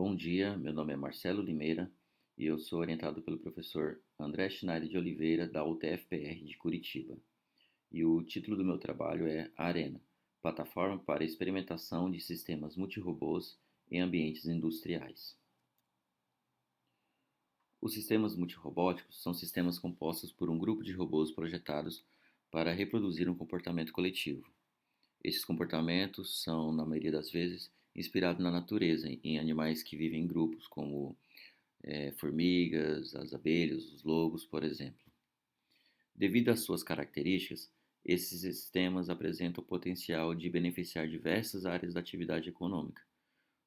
Bom dia, meu nome é Marcelo Limeira e eu sou orientado pelo professor André Schneider de Oliveira, da UTFPR de Curitiba. E o título do meu trabalho é Arena, plataforma para experimentação de sistemas multirobôs em ambientes industriais. Os sistemas multirobóticos são sistemas compostos por um grupo de robôs projetados para reproduzir um comportamento coletivo. Esses comportamentos são, na maioria das vezes, inspirados na natureza, em animais que vivem em grupos, como formigas, as abelhas, os lobos, por exemplo. Devido às suas características, esses sistemas apresentam o potencial de beneficiar diversas áreas da atividade econômica.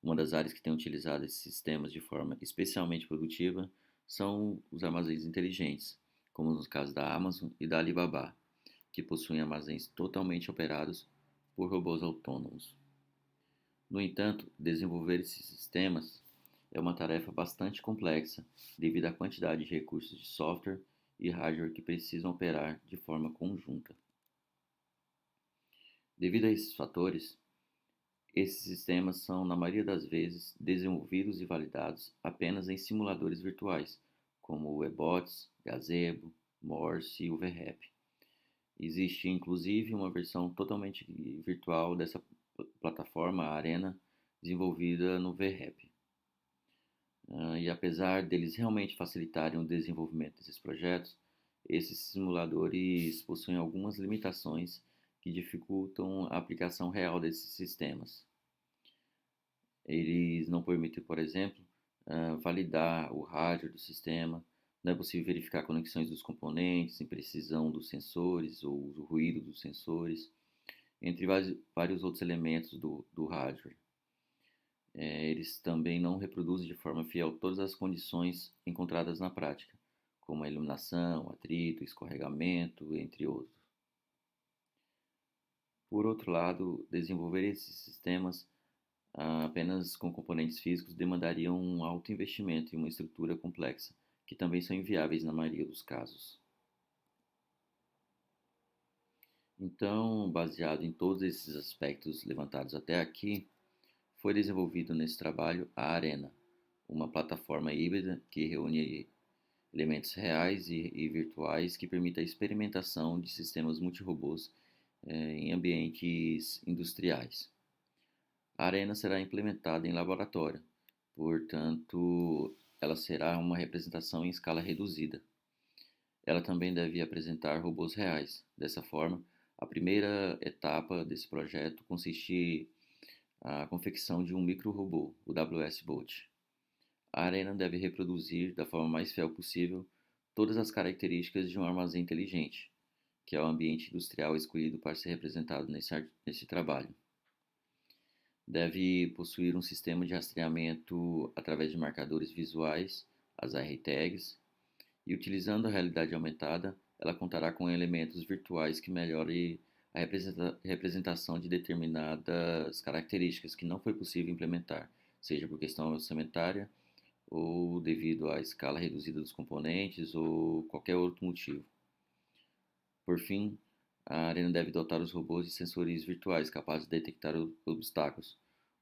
Uma das áreas que tem utilizado esses sistemas de forma especialmente produtiva são os armazéns inteligentes, como nos casos da Amazon e da Alibaba, que possuem armazéns totalmente operados por robôs autônomos. No entanto, desenvolver esses sistemas é uma tarefa bastante complexa devido à quantidade de recursos de software e hardware que precisam operar de forma conjunta. Devido a esses fatores, esses sistemas são, na maioria das vezes, desenvolvidos e validados apenas em simuladores virtuais, como o Ebots, Gazebo, Morse e o VRAP. Existe inclusive uma versão totalmente virtual dessa plataforma, a Arena, desenvolvida no VRAP. E apesar deles realmente facilitarem o desenvolvimento desses projetos, esses simuladores possuem algumas limitações que dificultam a aplicação real desses sistemas. Eles não permitem, por exemplo, validar o hardware do sistema, não é possível verificar conexões dos componentes, imprecisão dos sensores ou o ruído dos sensores, entre vários outros elementos do hardware. Eles também não reproduzem de forma fiel todas as condições encontradas na prática, como a iluminação, atrito, escorregamento, entre outros. Por outro lado, desenvolver esses sistemas apenas com componentes físicos demandariam um alto investimento e uma estrutura complexa, que também são inviáveis na maioria dos casos. Então, baseado em todos esses aspectos levantados até aqui, foi desenvolvido nesse trabalho a Arena, uma plataforma híbrida que reúne elementos reais e virtuais que permite a experimentação de sistemas multirobôs em ambientes industriais. A Arena será implementada em laboratório, portanto, ela será uma representação em escala reduzida. Ela também deve apresentar robôs reais. Dessa forma, a primeira etapa desse projeto consiste na confecção de um micro-robô, o WS-Bot. A Arena deve reproduzir da forma mais fiel possível todas as características de um armazém inteligente, que é o ambiente industrial escolhido para ser representado nesse trabalho. Deve possuir um sistema de rastreamento através de marcadores visuais, as R-tags, e utilizando a realidade aumentada, ela contará com elementos virtuais que melhorem a representação de determinadas características que não foi possível implementar, seja por questão orçamentária ou devido à escala reduzida dos componentes ou qualquer outro motivo. Por fim, a Arena deve dotar os robôs de sensores virtuais capazes de detectar obstáculos,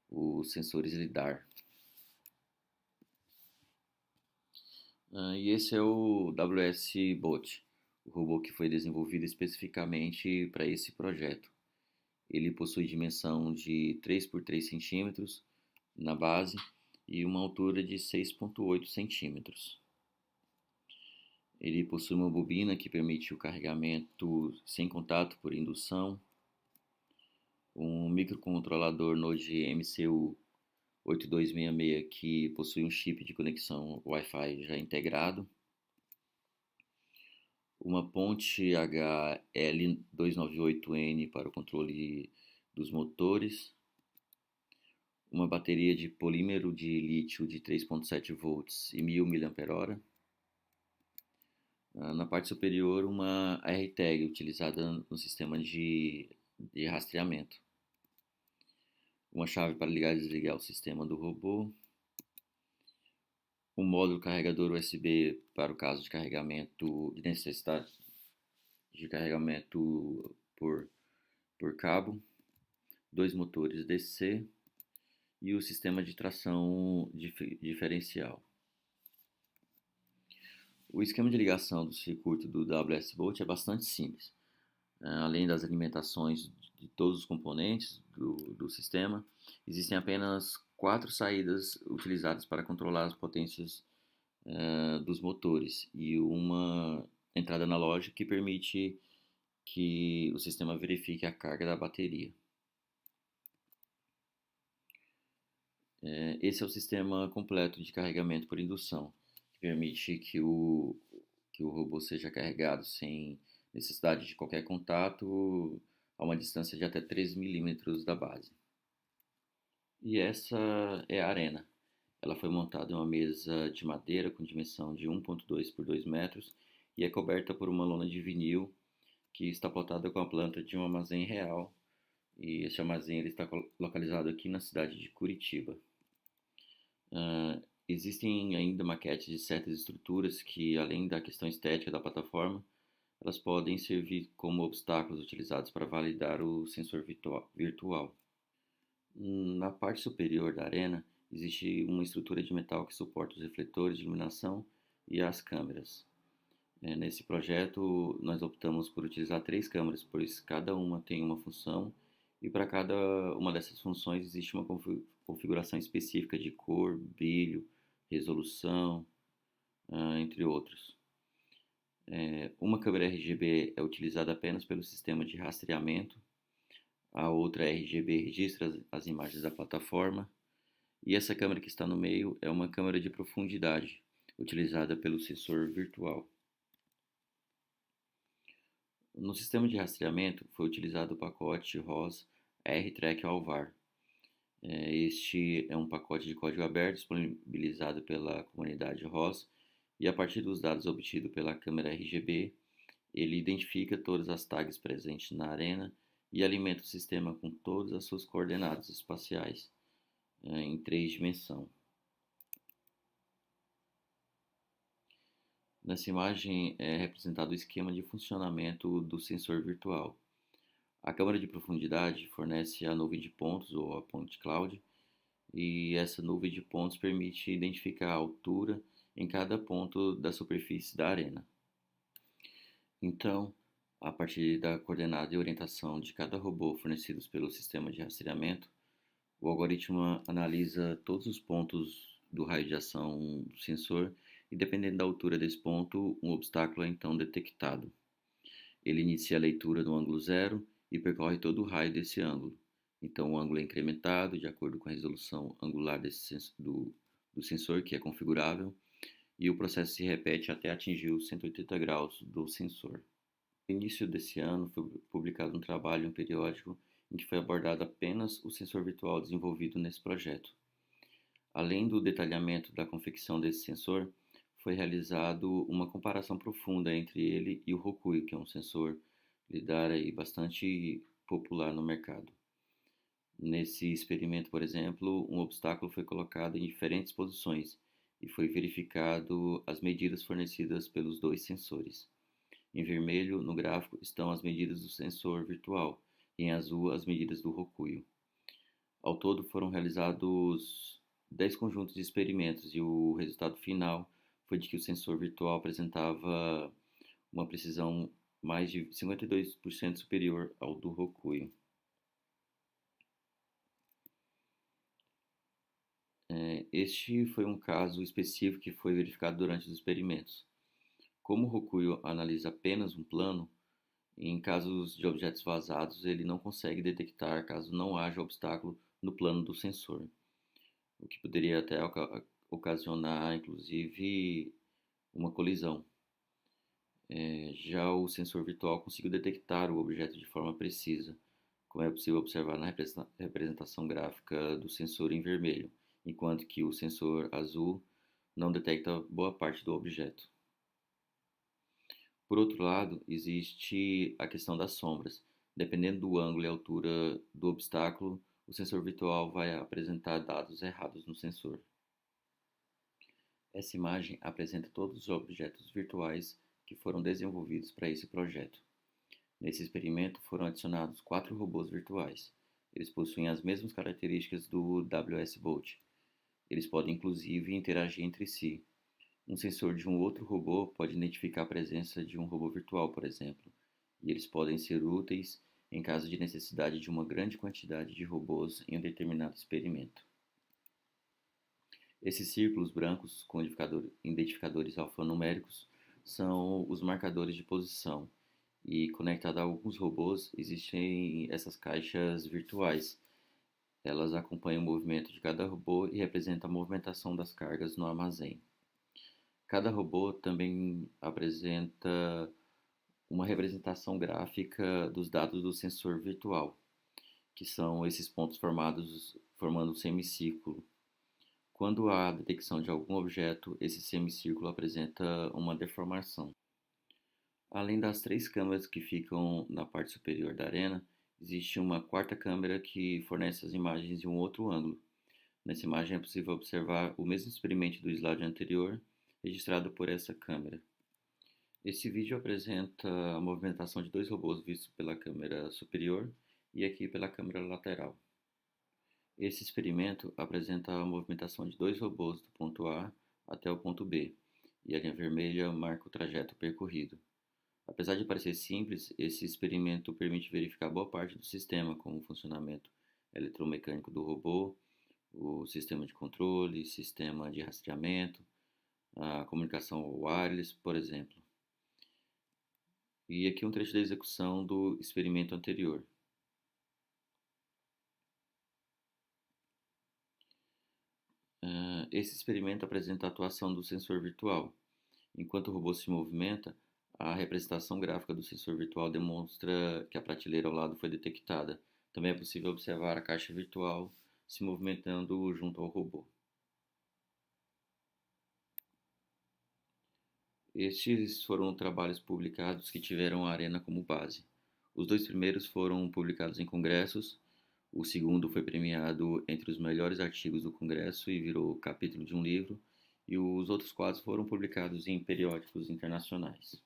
os sensores LiDAR. E esse é o WS-Bot, o robô que foi desenvolvido especificamente para esse projeto. Ele possui dimensão de 3 por 3 centímetros na base e uma altura de 6,8 centímetros. Ele possui uma bobina que permite o carregamento sem contato por indução, um microcontrolador Node MCU 8266 que possui um chip de conexão Wi-Fi já integrado, uma ponte HL298N para o controle dos motores, uma bateria de polímero de lítio de 3,7 volts e 1000 mAh. Na parte superior, uma AirTag utilizada no sistema de rastreamento. Uma chave para ligar e desligar o sistema do robô. Um módulo carregador USB para o caso de carregamento, de necessidade de carregamento por cabo. 2 motores DC e o sistema de tração diferencial. O esquema de ligação do circuito do WS Bolt é bastante simples. Além das alimentações de todos os componentes do sistema, existem apenas 4 saídas utilizadas para controlar as potências dos motores e uma entrada analógica que permite que o sistema verifique a carga da bateria. Esse é o sistema completo de carregamento por indução, que permite que o robô seja carregado sem necessidade de qualquer contato a uma distância de até 3 milímetros da base. E essa é a arena. Ela foi montada em uma mesa de madeira com dimensão de 1,2 por 2 metros e é coberta por uma lona de vinil que está plotada com a planta de um armazém real. E esse armazém ele está localizado aqui na cidade de Curitiba. Existem ainda maquetes de certas estruturas que, além da questão estética da plataforma, elas podem servir como obstáculos utilizados para validar o sensor virtual. Na parte superior da arena, existe uma estrutura de metal que suporta os refletores de iluminação e as câmeras. Nesse projeto, nós optamos por utilizar 3 câmeras, pois cada uma tem uma função e para cada uma dessas funções existe uma configuração específica de cor, brilho, resolução, entre outros. Uma câmera RGB é utilizada apenas pelo sistema de rastreamento, a outra RGB registra as imagens da plataforma e essa câmera que está no meio é uma câmera de profundidade, utilizada pelo sensor virtual. No sistema de rastreamento foi utilizado o pacote ROS R-Track Alvar. Este é um pacote de código aberto disponibilizado pela comunidade ROS e a partir dos dados obtidos pela câmera RGB, ele identifica todas as tags presentes na arena e alimenta o sistema com todas as suas coordenadas espaciais em 3 dimensões. Nessa imagem é representado o esquema de funcionamento do sensor virtual. A câmera de profundidade fornece a nuvem de pontos ou a point cloud e essa nuvem de pontos permite identificar a altura em cada ponto da superfície da arena. Então, a partir da coordenada e orientação de cada robô fornecidos pelo sistema de rastreamento, o algoritmo analisa todos os pontos do raio de ação do sensor e, dependendo da altura desse ponto, um obstáculo é então detectado. Ele inicia a leitura no ângulo zero e percorre todo o raio desse ângulo. Então, o ângulo é incrementado de acordo com a resolução angular do sensor, que é configurável, e o processo se repete até atingir os 180 graus do sensor. No início desse ano, foi publicado um trabalho em um periódico em que foi abordado apenas o sensor virtual desenvolvido nesse projeto. Além do detalhamento da confecção desse sensor, foi realizado uma comparação profunda entre ele e o Rokuyo, que é um sensor lidar aí bastante popular no mercado. Nesse experimento, por exemplo, um obstáculo foi colocado em diferentes posições e foi verificado as medidas fornecidas pelos 2 sensores. Em vermelho, no gráfico, estão as medidas do sensor virtual e em azul as medidas do Rokuyo. Ao todo foram realizados 10 conjuntos de experimentos e o resultado final foi de que o sensor virtual apresentava uma precisão mais de 52% superior ao do Rokuyo. Este foi um caso específico que foi verificado durante os experimentos. Como o Rokuyo analisa apenas um plano, em casos de objetos vazados, ele não consegue detectar caso não haja obstáculo no plano do sensor, o que poderia até ocasionar, inclusive, uma colisão. Já o sensor virtual conseguiu detectar o objeto de forma precisa, como é possível observar na representação gráfica do sensor em vermelho, enquanto que o sensor azul não detecta boa parte do objeto. Por outro lado, existe a questão das sombras. Dependendo do ângulo e altura do obstáculo, o sensor virtual vai apresentar dados errados no sensor. Essa imagem apresenta todos os objetos virtuais que foram desenvolvidos para esse projeto. Nesse experimento foram adicionados 4 robôs virtuais. Eles possuem as mesmas características do WS Bolt. Eles podem inclusive interagir entre si. Um sensor de um outro robô pode identificar a presença de um robô virtual, por exemplo, e eles podem ser úteis em caso de necessidade de uma grande quantidade de robôs em um determinado experimento. Esses círculos brancos com identificadores alfanuméricos são os marcadores de posição, e conectado a alguns robôs existem essas caixas virtuais. Elas acompanham o movimento de cada robô e representam a movimentação das cargas no armazém. Cada robô também apresenta uma representação gráfica dos dados do sensor virtual, que são esses pontos formando um semicírculo. Quando há detecção de algum objeto, esse semicírculo apresenta uma deformação. Além das três câmeras que ficam na parte superior da arena, existe uma quarta câmera que fornece as imagens de um outro ângulo. Nessa imagem é possível observar o mesmo experimento do slide anterior, registrado por essa câmera. Esse vídeo apresenta a movimentação de dois robôs vistos pela câmera superior e aqui pela câmera lateral. Esse experimento apresenta a movimentação de dois robôs do ponto A até o ponto B, e a linha vermelha marca o trajeto percorrido. Apesar de parecer simples, esse experimento permite verificar boa parte do sistema, como o funcionamento eletromecânico do robô, o sistema de controle, sistema de rastreamento, a comunicação wireless, por exemplo. E aqui um trecho da execução do experimento anterior. Esse experimento apresenta a atuação do sensor virtual. Enquanto o robô se movimenta, a representação gráfica do sensor virtual demonstra que a prateleira ao lado foi detectada. Também é possível observar a caixa virtual se movimentando junto ao robô. Estes foram trabalhos publicados que tiveram a Arena como base. Os dois primeiros foram publicados em congressos, o segundo foi premiado entre os melhores artigos do congresso e virou capítulo de um livro, e os outros quatro foram publicados em periódicos internacionais.